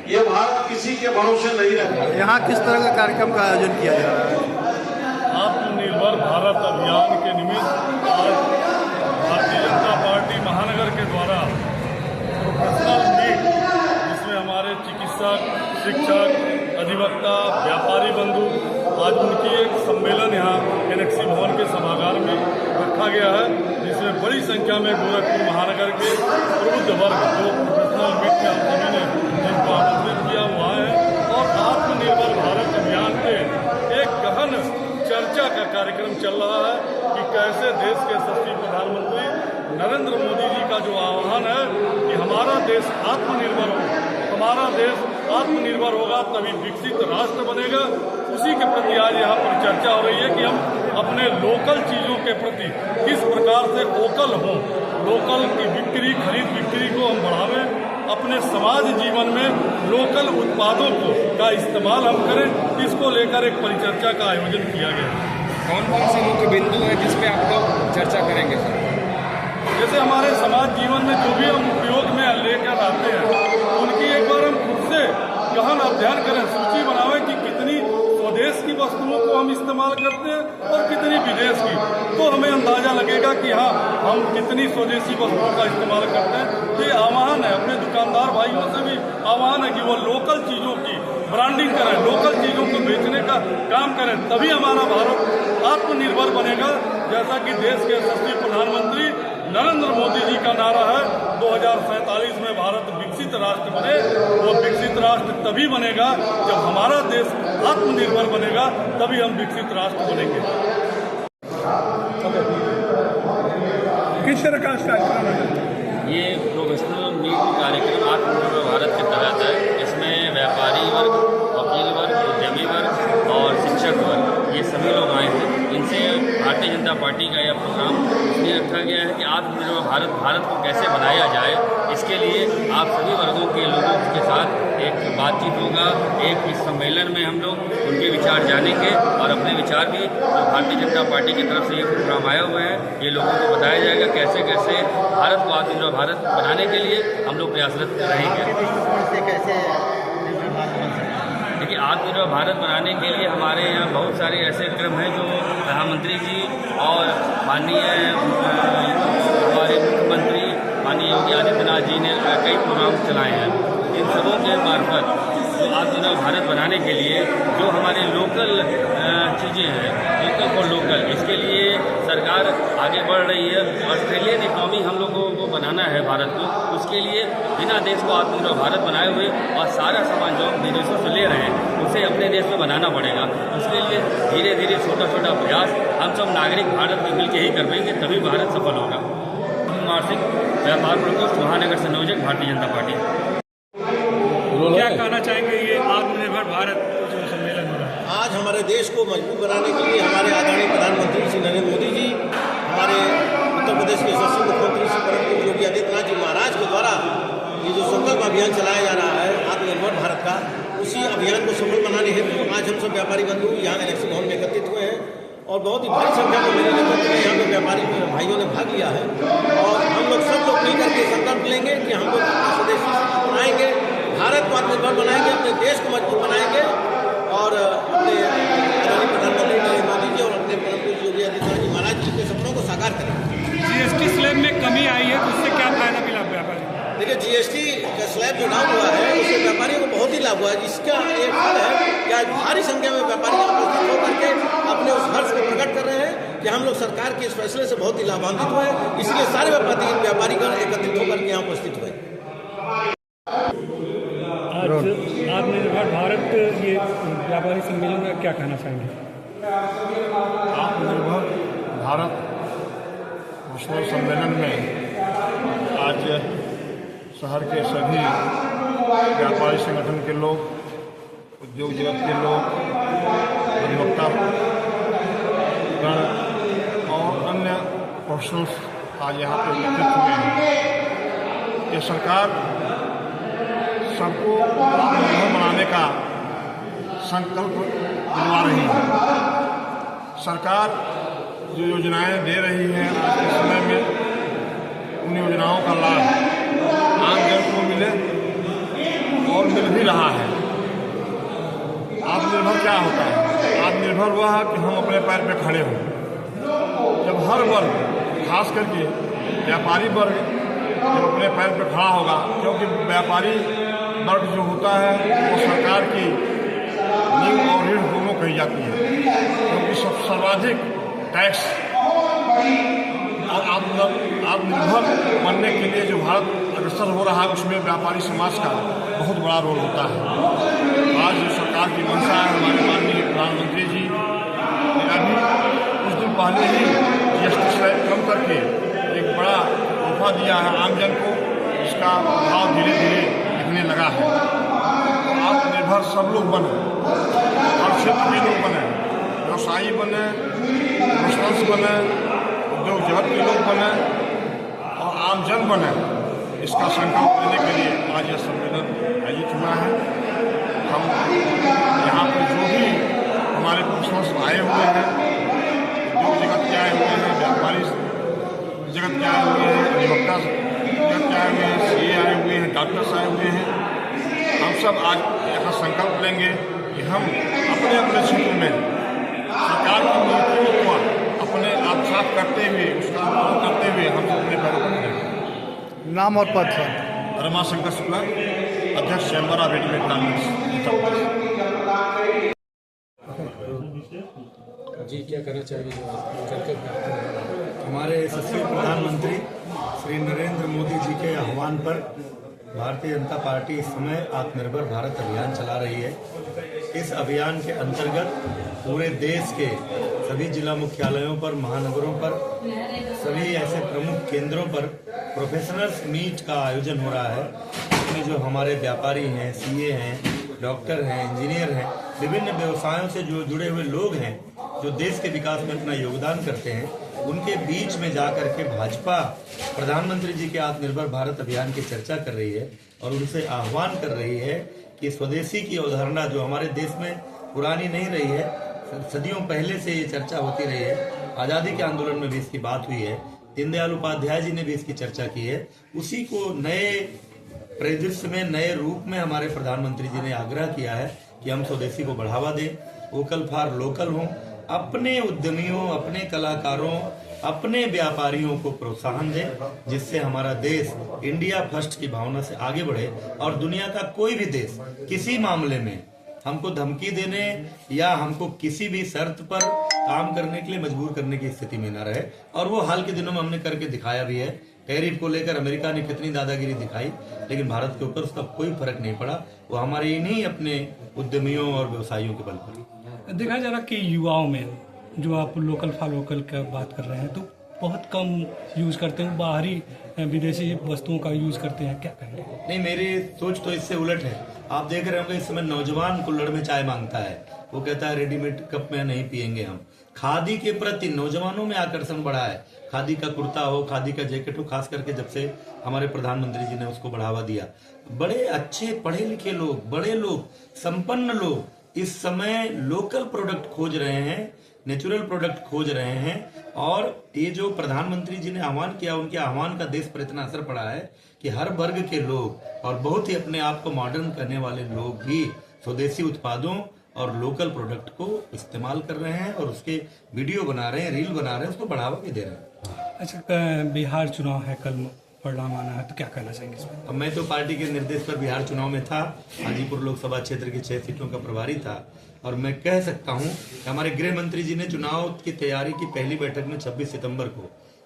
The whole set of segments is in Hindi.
ये भारत किसी के भरोसे नहीं रहेगा। यहाँ किस तरह का कार्यक्रम का आयोजन किया जा रहा है? आत्मनिर्भर भारत अभियान के निमित्त आज भारतीय जनता पार्टी महानगर के द्वारा प्रोफेशनल मीट, जिसमें हमारे चिकित्सक, शिक्षक, अधिवक्ता, व्यापारी बंधु, आज उनकी एक सम्मेलन यहाँ गैलेक्सी भवन के सभागार में रखा गया है, जिसमें बड़ी संख्या में गोरखपुर महानगर के प्रबुद्ध वर्ग जो प्रोफेशनल मीट में हम सभी ने जिनको आमंत्रित किया वो आए हैं और आत्मनिर्भर भारत अभियान के एक गहन चर्चा का कार्यक्रम चल रहा है कि कैसे देश के यशस्वी प्रधानमंत्री नरेंद्र मोदी जी का जो आह्वान है कि हमारा देश आत्मनिर्भर हो, हमारा देश आत्मनिर्भर होगा तभी विकसित राष्ट्र बनेगा, उसी के प्रति आज यहाँ पर चर्चा हो रही है कि हम अपने लोकल चीज़ों के प्रति किस प्रकार से वोकल हों, लोकल की बिक्री, खरीद बिक्री को हम बढ़ावें, अपने समाज जीवन में लोकल उत्पादों का इस्तेमाल हम करें, इसको लेकर एक परिचर्चा का आयोजन किया गया। कौन कौन से मुख्य बिंदु हैं जिस पे आप लोग चर्चा करेंगे सर? जैसे हमारे समाज जीवन में जो भी हम उपयोग में लेकर आते हैं उनकी एक बार हम खुद से गहन अध्ययन करें, सूची बनावें कि कितनी स्वदेश की वस्तुओं को हम इस्तेमाल करते हैं और कितनी विदेश की, तो हमें अंदाजा लगेगा कि हाँ हम कितनी स्वदेशी वस्तुओं का इस्तेमाल करते हैं। तो ये आह्वान है, अपने दुकानदार भाइयों से भी आह्वान है कि वो लोकल चीज़ों की ब्रांडिंग करें, लोकल चीज़ों को बेचने का काम करें, तभी हमारा भारत आत्मनिर्भर बनेगा। जैसा कि देश के यशस्वी प्रधानमंत्री नरेंद्र मोदी जी का नारा है 2047 में भारत विकसित राष्ट्र बने, वो विकसित राष्ट्र तभी बनेगा जब हमारा देश आत्मनिर्भर बनेगा, तभी हम विकसित राष्ट्र बनेंगे। किस तरह का कार्यक्रम है? ये प्रोफेशनल मीट कार्यक्रम आत्मनिर्भर भारत के तहत है। इसमें व्यापारी वर्ग, वकील वर्ग, उद्यमी वर्ग और शिक्षक वर्ग, ये सभी लोग आए हैं। इनसे भारतीय जनता पार्टी का यह प्रोग्राम इसलिए रखा गया है कि आत्मनिर्भर भारत को कैसे बनाया जाए, इसके लिए आप सभी वर्गों के लोगों के साथ एक बातचीत होगा। एक इस सम्मेलन में हम लोग उनके विचार जानेंगे और अपने विचार भी जो भारतीय जनता पार्टी की तरफ से ये प्रोग्राम आया हुआ है, ये लोगों को बताया जाएगा कैसे कैसे भारत को आत्मनिर्भर भारत बनाने के लिए हम लोग प्रयासरत रहेंगे। देखिए, आत्मनिर्भर भारत बनाने के लिए हमारे यहाँ बहुत सारे ऐसे क्रम हैं जो प्रधानमंत्री जी और माननीय हमारे मुख्यमंत्री माननीय योगी आदित्यनाथ जी ने कई प्रोग्राम चलाए हैं। इन सबों के मार्फत जो आत्मनिर्भर भारत बनाने के लिए जो हमारे लोकल चीज़ें हैं, लोकल फॉर लोकल, इसके लिए सरकार आगे बढ़ रही है। ऑस्ट्रेलियन इकॉनमी हम लोगों को बनाना है भारत को, उसके लिए बिना देश को आत्मनिर्भर भारत बनाए हुए और सारा सामान जो हम विदेशों से ले रहे हैं उसे अपने देश में बनाना पड़ेगा। उसके लिए धीरे धीरे छोटा छोटा प्रयास हम सब नागरिक भारत में मिलकर ही कर पाएंगे, तभी भारत सफल होगा। वार्षिक व्यापार प्रकोष्ठ महानगर संयोजक भारतीय जनता पार्टी। क्या कहना चाहेंगे ये आत्मनिर्भर भारत जो सम्मेलन हो रहा है? आज हमारे देश को मजबूत बनाने के लिए हमारे आदरणीय प्रधानमंत्री श्री नरेंद्र मोदी जी, हमारे उत्तर प्रदेश के यशस्वी मुख्यमंत्री श्री परम योगी आदित्यनाथ जी महाराज के द्वारा ये जो संकल्प अभियान चलाया जा रहा है आत्मनिर्भर भारत का, उसी अभियान को सफल बनाने हेतु आज हम सब व्यापारी बंधु यहाँ गैलेक्सी भवन में एकत्रित हुए हैं और बहुत ही भारी संख्या में मेरे नेतृत्व में यहाँ पे व्यापारी भाइयों ने भाग लिया है और हम लोग सब लोग मिलकर के संकल्प लेंगे कि हम लोग स्वदेशी बनाएंगे, भारत को आत्मनिर्भर बनाएंगे, अपने देश को मजबूत बनाएंगे और अपने आदरणीय प्रधानमंत्री नरेंद्र मोदी जी और अपने परम योगी आदित्यनाथ जी महाराज जी के सपनों को साकार करेंगे। जीएसटी स्लैब में कमी आई है तो उससे क्या फायदा मिला व्यापारी? देखिए, जीएसटी का स्लैब जो डाउन हुआ है उससे व्यापारियों को बहुत ही लाभ हुआ है। इसका एक फल है कि आज भारी संख्या में व्यापारी उपस्थित होकर के अपने उस हर्ष को प्रकट कर रहे हैं कि हम लोग सरकार के इस फैसले से बहुत ही लाभान्वित हुए, इसलिए सारे व्यापारीगण एकत्रित होकर के यहाँ उपस्थित हुए। आज आत्मनिर्भर भारत ये व्यापारी सम्मेलन में क्या कहना चाहेंगे? आत्मनिर्भर भारत नेशनल सम्मेलन में आज शहर के सभी व्यापारी संगठन के लोग, उद्योग जगत के लोग, अधिवक्ता गण और अन्य प्रोफेशनल्स आज यहाँ पर उपस्थित हुए हैं। ये सरकार सबको आत्मनिर्भर बनाने का संकल्प दिलवा रही है। सरकार जो योजनाएं दे रही है आज के समय में, उन योजनाओं का लाभ आम जन को मिले और मिल भी रहा है। आत्मनिर्भर क्या होता है? आत्मनिर्भर वह है कि हम अपने पैर पे खड़े हों। जब हर वर्ग, खास करके व्यापारी वर्ग जब अपने पैर पे खड़ा होगा, क्योंकि व्यापारी वर्ग जो होता है वो सरकार की नींव और रीढ़ दोनों कही जाती है, क्योंकि सर्वाधिक टैक्स और आत्मनिर्भर बनने के लिए जो भारत अग्रसर हो रहा है उसमें व्यापारी समाज का बहुत बड़ा रोल होता है। आज जो सरकार की मंशा है, हमारे माननीय प्रधानमंत्री जी ने अभी कुछ दिन पहले ही GST से कम करके एक बड़ा तोहफा दिया है आमजन को, इसका भाव धीरे धीरे दिखने लगा है। तो आत्मनिर्भर सब लोग बने, हर क्षेत्र के लोग बने, व्यवसायी बने, प्रोफेशनल्स बने, उद्योग जगत के लोग बने और आमजन बने। इसका संकल्प लेने के लिए आज यह सम्मेलन आयोजित हुआ है। हम यहाँ पर जो भी हमारे प्रोफेशनल्स आए हुए हैं, उद्योग जगत के आए हुए हैं, व्यापारी जगत के आए हुए हैं, अधिवक्ता जगत के आए हुए हैं, CA आए हुए हैं, डॉक्टर्स आए हुए हैं, हम सब आज यहाँ संकल्प लेंगे कि हम अपने अपने क्षेत्र में सरकार की नीतियों को अपने आप साफ करते हुए, उसका अनुपालन करते हुए हम अपने पैरों पर खड़े। नाम और पद सर? रमाशंकर शुक्ला, अध्यक्ष chamber of readymade garments, Uttar Pradesh. जी, क्या कहना चाहिए जो हमारे यशस्वी प्रधानमंत्री श्री नरेंद्र मोदी जी के आह्वान पर भारतीय जनता पार्टी इस समय आत्मनिर्भर भारत अभियान चला रही है। इस अभियान के अंतर्गत पूरे देश के सभी जिला मुख्यालयों पर, महानगरों पर, सभी ऐसे प्रमुख केंद्रों पर प्रोफेशनल्स मीट का आयोजन हो रहा है। इसमें जो हमारे व्यापारी हैं, CA हैं, डॉक्टर हैं, इंजीनियर हैं, विभिन्न व्यवसायों से जो जुड़े हुए लोग हैं, जो देश के विकास में अपना योगदान करते हैं, उनके बीच में जाकर के भाजपा प्रधानमंत्री जी के आत्मनिर्भर भारत अभियान की चर्चा कर रही है और उनसे आह्वान कर रही है कि स्वदेशी की अवधारणा जो हमारे देश में पुरानी नहीं रही है, सदियों पहले से ये चर्चा होती रही है। आज़ादी के आंदोलन में भी इसकी बात हुई है, दीनदयाल उपाध्याय जी ने भी इसकी चर्चा की है। उसी को नए परिदृश्य में, नए रूप में हमारे प्रधानमंत्री जी ने आग्रह किया है कि हम स्वदेशी को बढ़ावा दें, वोकल फॉर लोकल हों, अपने उद्यमियों, अपने कलाकारों, अपने व्यापारियों को प्रोत्साहन दें, जिससे हमारा देश इंडिया फर्स्ट की भावना से आगे बढ़े और दुनिया का कोई भी देश किसी मामले में हमको धमकी देने या हमको किसी भी शर्त पर काम करने के लिए मजबूर करने की स्थिति में न रहे। और वो हाल के दिनों में हमने करके दिखाया भी है। टैरिफ को लेकर अमेरिका ने कितनी दादागिरी दिखाई, लेकिन भारत के ऊपर उसका कोई फर्क नहीं पड़ा। वो हमारे इन्हीं अपने उद्यमियों और व्यवसायियों के बल पर। देखा जा रहा कि युवाओं में जो आप लोकल फॉर लोकल का बात कर रहे हैं तो बहुत कम यूज़ करते हैं, बाहरी विदेशी वस्तुओं का यूज़ करते हैं, क्या कहेंगे? नहीं, मेरी सोच तो इससे उलट है। आप देख रहे होंगे इस समय नौजवान कुल्हड़ में चाय मांगता है, वो कहता है रेडीमेड कप में नहीं पिएंगे हम। खादी के प्रति नौजवानों में आकर्षण बढ़ा है। खादी का कुर्ता हो, खादी का जैकेट हो, खास करके जब से हमारे प्रधानमंत्री जी ने उसको बढ़ावा दिया, बड़े अच्छे पढ़े लिखे लोग, बड़े लोग, संपन्न लोग इस समय लोकल प्रोडक्ट खोज रहे हैं, नेचुरल प्रोडक्ट खोज रहे हैं। और ये जो प्रधानमंत्री जी ने आह्वान किया, उनके आह्वान का देश पर इतना असर पड़ा है कि हर वर्ग के लोग और बहुत ही अपने आप को मॉडर्न करने वाले लोग भी स्वदेशी उत्पादों और लोकल प्रोडक्ट को इस्तेमाल कर रहे हैं और उसके वीडियो बना रहे हैं, रील बना रहे हैं, उसको बढ़ावा भी दे रहे हैं। अच्छा, बिहार चुनाव है, कल परिणाम आना है, तो क्या कहना चाहेंगे इसमें? अब मैं तो पार्टी के निर्देश पर बिहार चुनाव में था, हाजीपुर लोकसभा क्षेत्र की 6 सीटों का प्रभारी था और मैं कह सकता हूं कि हमारे गृह मंत्री जी ने चुनाव की तैयारी की पहली बैठक में 26 सितंबर को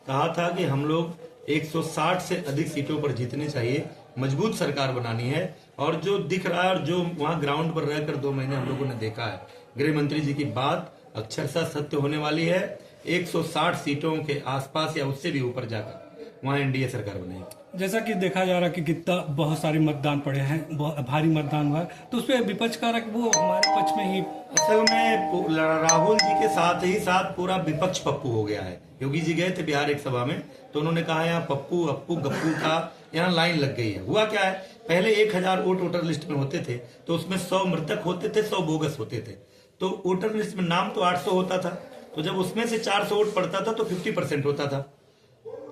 कहा था कि हम लोग 160 से अधिक सीटों पर जीतने चाहिए, मजबूत सरकार बनानी है। और जो दिख रहा है और जो वहां ग्राउंड पर रहकर 2 महीने हम लोगों ने देखा है, गृह मंत्री जी की बात अक्षरशः सत्य होने वाली है। 160 सीटों के आसपास या उससे भी ऊपर जाकर वहाँ एनडीए सरकार बनेगी। जैसा कि देखा जा रहा कि कितना बहुत सारे मतदान पड़े हैं, भारी मतदान हुआ, तो उस पर विपक्ष का रहा कि वो हमारे पक्ष में ही। असल में राहुल जी के साथ ही साथ पूरा विपक्ष पप्पू हो गया है। योगी जी गए थे बिहार एक सभा में, तो उन्होंने कहा यहाँ पप्पू अप्पू गप्पू का यहाँ लाइन लग गई है। हुआ क्या है, पहले 1000 वोट वोटर लिस्ट में होते थे, तो उसमें 100 मृतक होते थे, 100 बोगस होते थे। तो वोटर लिस्ट में नाम तो 800 होता था, तो जब उसमें से 400 वोट पड़ता था तो 50% होता था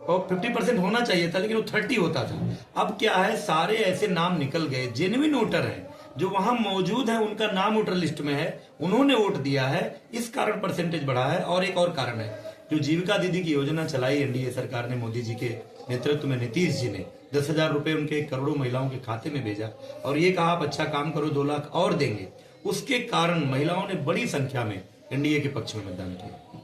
और 50% होना चाहिए था, लेकिन वो 30 होता था। अब क्या है, सारे ऐसे नाम निकल गए जेन्युइन वोटर हैं जो वहां मौजूद है उनका नाम वोटर लिस्ट में है, उन्होंने वोट दिया है, इस कारण परसेंटेज बढ़ा है। और एक और कारण है, जो जीविका दीदी की योजना चलाई एनडीए सरकार ने, मोदी जी के नेतृत्व में नीतीश जी ने 10,000 रुपए उनके करोड़ों महिलाओं के खाते में भेजा और ये कहा आप अच्छा काम करो 2 लाख और देंगे। उसके कारण महिलाओं ने बड़ी संख्या में एनडीए के पक्ष में मतदान किया।